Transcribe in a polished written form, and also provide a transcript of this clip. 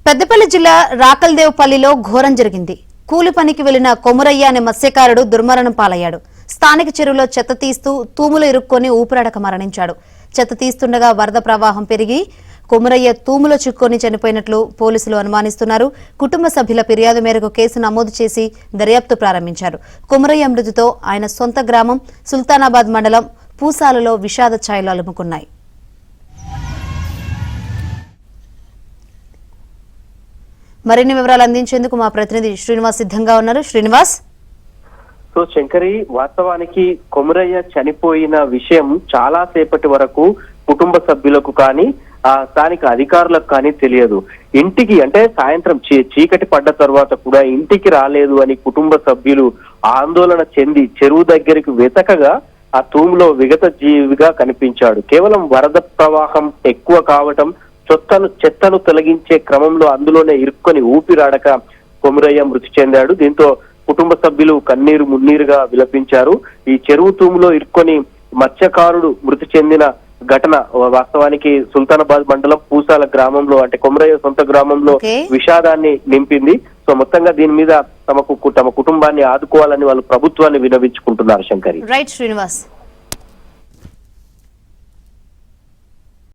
పెద్దపల్లి జిల్లా రాకల్దేవ్పల్లిలో ఘోరం జరిగింది. కూలి పనికి వెళ్లిన కొమురయ్య అనే మత్స్యకారుడు దుర్మరణం పాలయ్యాడు. స్థానిక చెరువులో చెత్త తీస్తూ తూములు ఇరుక్కొని ఊపిరాడక మరణించాడు. చెత్త తీస్తుండగా వరద ప్రవాహం పెరిగి కొమురయ్య తూములో చిక్కుకొని చనిపోయినట్లు పోలీసులు అనుమానిస్తున్నారు. కుటుంబ సభ్యుల ఫిర్యాదు మేరకు కేసు నమోదు చేసి దర్యాప్తు ప్రారంభించారు. కొమురయ్య మృతితో ఆయన సొంత గ్రామం సుల్తానాబాద్ మండలం పూసాలలో విషాద ఛాయలు అలుముకున్నాయి. మరిన్ని వివరాలు అందించేందుకు మా ప్రతినిధి శ్రీనివాస్ సిద్ధంగా ఉన్నారు. శ్రీనివాస్. సో శంకరి, వాస్తవానికి కొమురయ్య చనిపోయిన విషయం చాలా సేపటి వరకు కుటుంబ సభ్యులకు కానీ స్థానిక అధికారులకు కానీ తెలియదు. ఇంటికి అంటే సాయంత్రం చీకటి పడ్డ తర్వాత కూడా ఇంటికి రాలేదు అని కుటుంబ సభ్యులు ఆందోళన చెంది చెరువు దగ్గరికి వెతకగా ఆ తూములో విగత జీవిగా కనిపించాడు. కేవలం వరద ప్రవాహం ఎక్కువ కావటం, చెత్తను తొలగించే క్రమంలో అందులోనే ఇరుక్కొని ఊపిరాడక కొమురయ్య మృతి చెందాడు. దీంతో కుటుంబ సభ్యులు కన్నీరు మున్నీరుగా విలపించారు. ఈ చెరువు తూములో ఇరుక్కొని మత్స్యకారుడు మృతి చెందిన ఘటన వాస్తవానికి సుల్తానాబాద్ మండలం పూసాల గ్రామంలో అంటే కొమురయ్య సొంత గ్రామంలో విషాదాన్ని నింపింది. సో మొత్తంగా దీని మీద తమ కుటుంబాన్ని ఆదుకోవాలని వాళ్ళు ప్రభుత్వాన్ని విన్నవించుకుంటున్నారు. శంకరి. రైట్ శ్రీనివాస్.